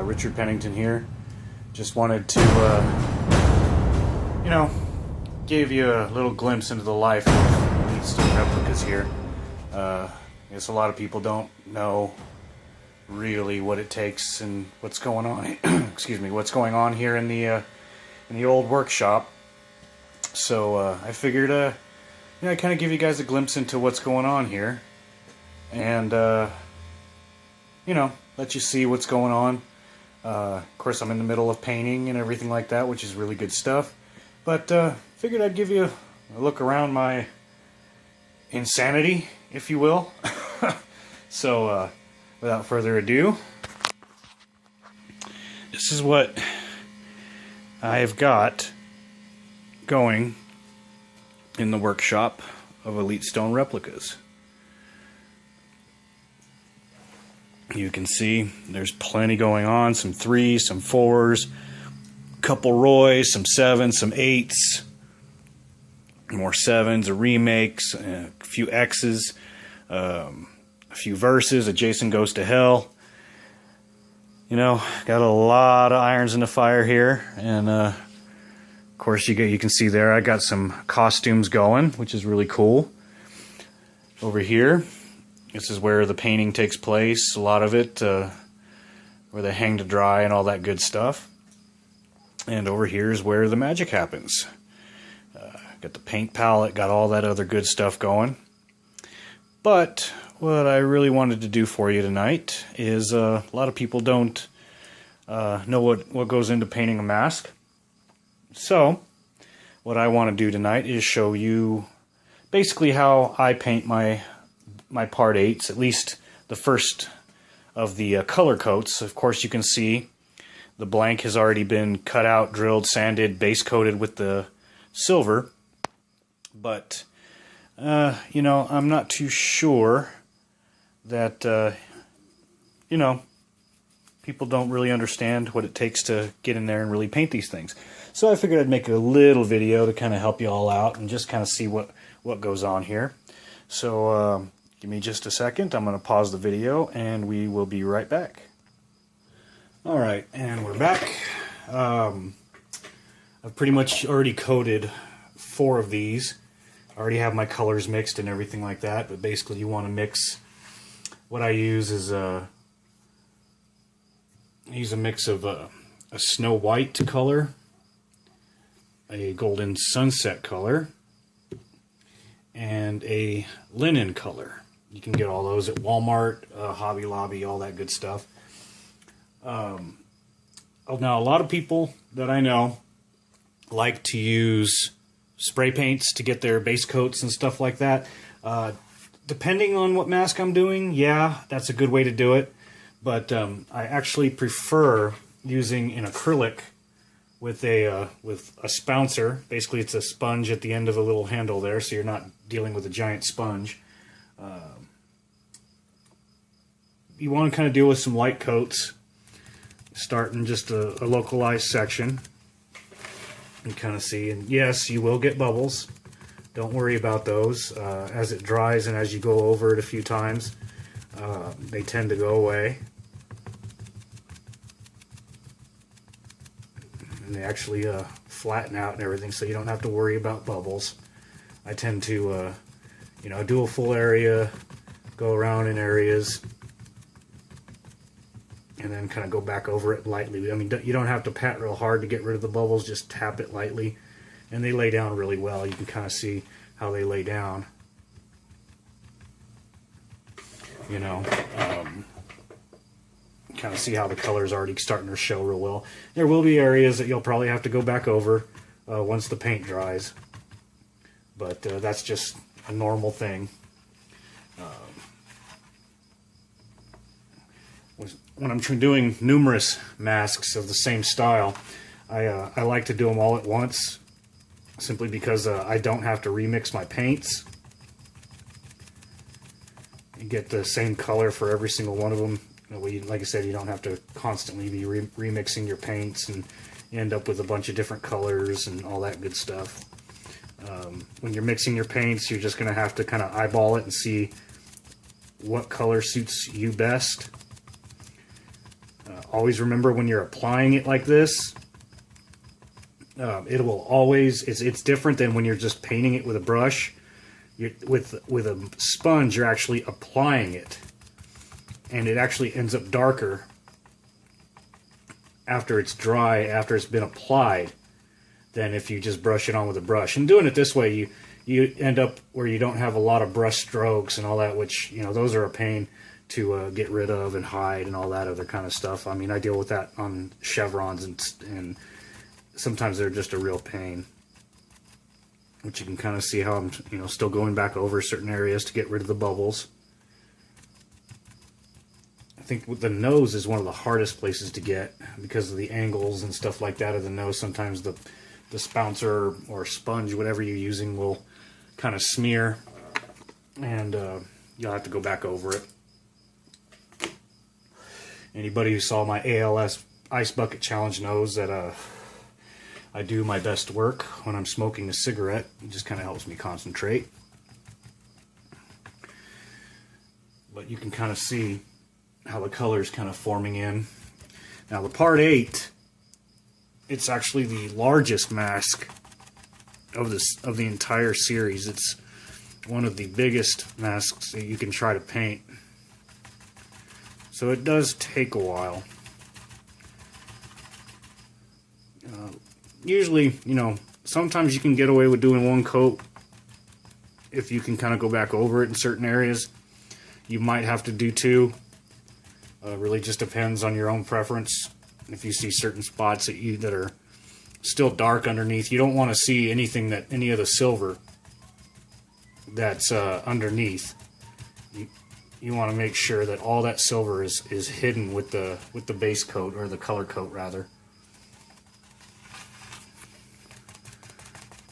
Richard Pennington here. Just wanted to, give you a little glimpse into the life of Elite Stone Replicas here. I guess a lot of people don't know really what it takes and what's going on. Excuse me, what's going on here in the old workshop. So I figured, I'd kind of give you guys a glimpse into what's going on here, and let you see what's going on. Of course, I'm in the middle of painting and everything like that, which is really good stuff. But figured I'd give you a look around my insanity, if you will. So, without further ado, this is what I've got going in the workshop of Elite Stone Replicas. You can see there's plenty going on, some 3s, some 4s, a couple Roys, some 7s, some 8s, more 7s, a remakes, a few X's, a few verses, a Jason Goes to Hell. Got a lot of irons in the fire here, and of course you can see there I got some costumes going, which is really cool. Over here, this is where the painting takes place, a lot of it, where they hang to dry and all that good stuff. And over here is where the magic happens. Got the paint palette, got all that other good stuff going. But what I really wanted to do for you tonight is, a lot of people don't know what goes into painting a mask. So, what I want to do tonight is show you basically how I paint my Part 8s, at least the first of the color coats. Of course, you can see the blank has already been cut out, drilled, sanded, base coated with the silver. But, I'm not too sure that, people don't really understand what it takes to get in there and really paint these things. So I figured I'd make a little video to kind of help you all out and just kind of see what goes on here. So, give me just a second. I'm going to pause the video and we will be right back. Alright, and we're back. I've pretty much already coated 4 of these. I already have my colors mixed and everything like that, but basically you want to mix. What I use is I use a mix of a snow white color, a golden sunset color, and a linen color. You can get all those at Walmart, Hobby Lobby, all that good stuff. Now, a lot of people that I know like to use spray paints to get their base coats and stuff like that. Depending on what mask I'm doing, yeah, that's a good way to do it. But I actually prefer using an acrylic with a spouncer. Basically, it's a sponge at the end of a little handle there, so you're not dealing with a giant sponge. You want to kind of deal with some light coats, start in just a localized section. You kind of see, and yes, you will get bubbles. Don't worry about those. As it dries and as you go over it a few times, they tend to go away. And they actually flatten out and everything, so you don't have to worry about bubbles. I tend to, do a full area, go around in areas, and then kind of go back over it lightly. I mean, you don't have to pat real hard to get rid of the bubbles, just tap it lightly. And they lay down really well. You can kind of see how they lay down. Kind of see how the color's already starting to show real well. There will be areas that you'll probably have to go back over once the paint dries. But that's just a normal thing. When I'm doing numerous masks of the same style, I like to do them all at once, simply because I don't have to remix my paints. You get the same color for every single one of them. Like I said, you don't have to constantly be remixing your paints, and you end up with a bunch of different colors and all that good stuff. When you're mixing your paints, you're just going to have to kind of eyeball it and see what color suits you best. Always remember when you're applying it like this, it will always, it's different than when you're just painting it with a brush. With a sponge, you're actually applying it, and it actually ends up darker after it's dry, after it's been applied, than if you just brush it on with a brush. And doing it this way, you end up where you don't have a lot of brush strokes and all that, which, you know, those are a pain to get rid of and hide and all that other kind of stuff. I mean, I deal with that on chevrons, and sometimes they're just a real pain. Which you can kind of see how I'm, you know, still going back over certain areas to get rid of the bubbles. I think the nose is one of the hardest places to get because of the angles and stuff like that of the nose. Sometimes the spouncer or sponge, whatever you're using, will kind of smear, and you'll have to go back over it. Anybody who saw my ALS Ice Bucket Challenge knows that I do my best work when I'm smoking a cigarette. It just kind of helps me concentrate. But you can kind of see how the color is kind of forming in. Now the Part 8, it's actually the largest mask of the entire series. It's one of the biggest masks that you can try to paint. So it does take a while. Usually, you know, sometimes you can get away with doing one coat if you can kind of go back over it in certain areas. You might have to do two. Really just depends on your own preference. If you see certain spots that are still dark underneath, you don't want to see any of the silver that's underneath. You want to make sure that all that silver is hidden with the base coat, or the color coat rather.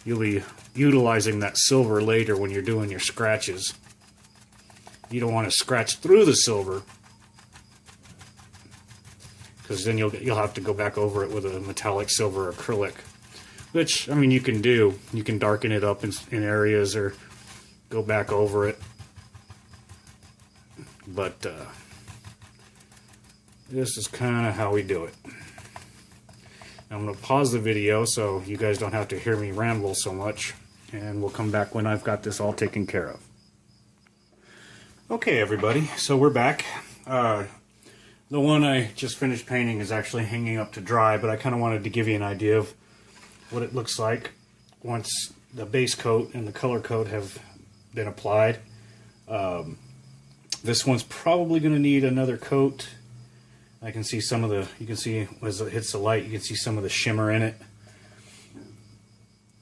You'll be utilizing that silver later when you're doing your scratches. You don't want to scratch through the silver, because then you'll have to go back over it with a metallic silver acrylic, which, I mean, you can do. You can darken it up in areas or go back over it, but this is kind of how we do it. I'm going to pause the video so you guys don't have to hear me ramble so much, and we'll come back when I've got this all taken care of. Okay, everybody, so we're back. The one I just finished painting is actually hanging up to dry, but I kind of wanted to give you an idea of what it looks like once the base coat and the color coat have been applied. This one's probably going to need another coat. I can see some of the, you can see as it hits the light, you can see some of the shimmer in it.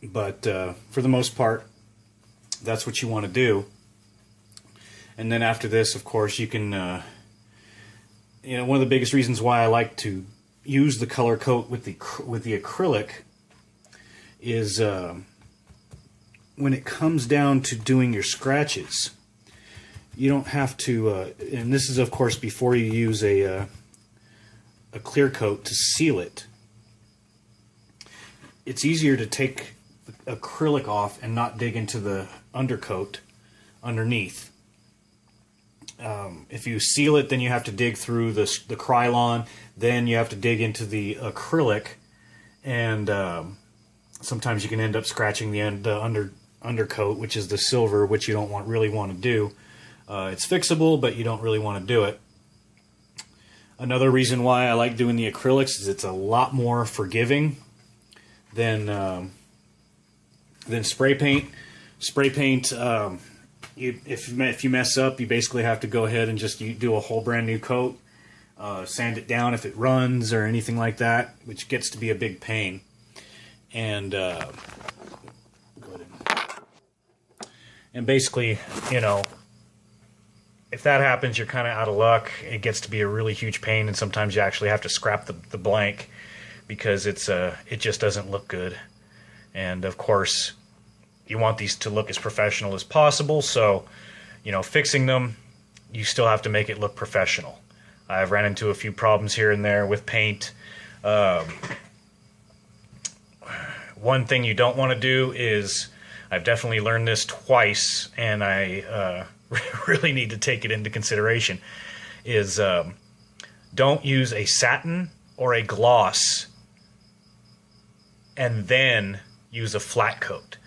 But for the most part, that's what you want to do. And then after this, of course, you can, you know, one of the biggest reasons why I like to use the color coat with the acrylic is when it comes down to doing your scratches, you don't have to, and this is of course before you use a clear coat to seal it. It's easier to take the acrylic off and not dig into the undercoat underneath. If you seal it, then you have to dig through the Krylon, then you have to dig into the acrylic, and sometimes you can end up scratching the undercoat, which is the silver, which you don't really want to do. It's fixable, but you don't really want to do it. Another reason why I like doing the acrylics is it's a lot more forgiving than spray paint. Spray paint, if you mess up, you basically have to go ahead and just do a whole brand new coat, sand it down if it runs or anything like that, which gets to be a big pain. And basically, you know, if that happens, you're kind of out of luck. It gets to be a really huge pain, and sometimes you actually have to scrap the blank because it just doesn't look good. And of course, you want these to look as professional as possible, so, you know, fixing them, you still have to make it look professional. I've ran into a few problems here and there with paint. One thing you don't want to do is, I've definitely learned this twice, and I really need to take it into consideration, is don't use a satin or a gloss and then use a flat coat.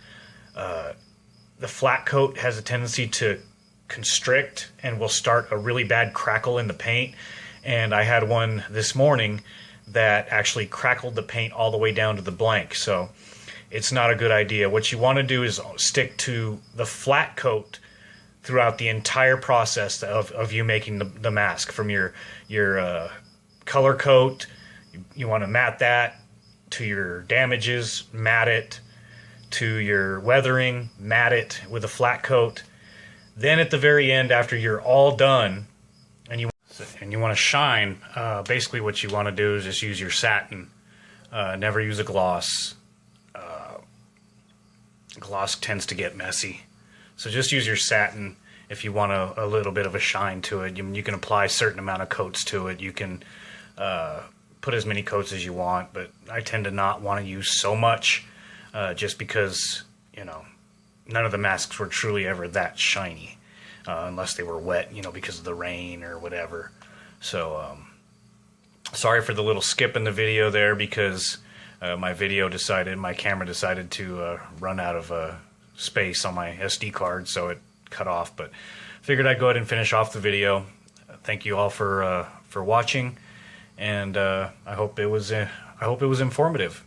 The flat coat has a tendency to constrict and will start a really bad crackle in the paint. And I had one this morning that actually crackled the paint all the way down to the blank. So it's not a good idea. What you want to do is stick to the flat coat throughout the entire process of you making the mask. From your color coat, you want to matte that, to your damages, matte it, to your weathering, matte it with a flat coat. Then at the very end, after you're all done, and you want to shine, basically what you want to do is just use your satin. Never use a gloss. Gloss tends to get messy. So just use your satin if you want a little bit of a shine to it. You can apply a certain amount of coats to it. You can put as many coats as you want, but I tend to not want to use so much just because, you know, none of the masks were truly ever that shiny unless they were wet, you know, because of the rain or whatever. So sorry for the little skip in the video there, because my camera decided to run out of space on my SD card, so it cut off. But figured I'd go ahead and finish off the video. Thank you all for watching, and I hope it was informative.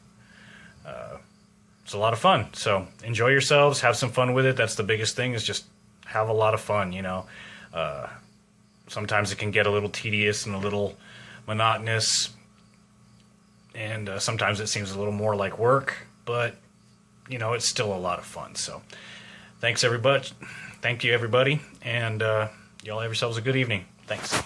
It's a lot of fun, so enjoy yourselves, have some fun with it. That's the biggest thing, is just have a lot of fun, you know. Sometimes it can get a little tedious and a little monotonous, and sometimes it seems a little more like work, but you know, it's still a lot of fun. So thank you everybody, and y'all have yourselves a good evening. Thanks.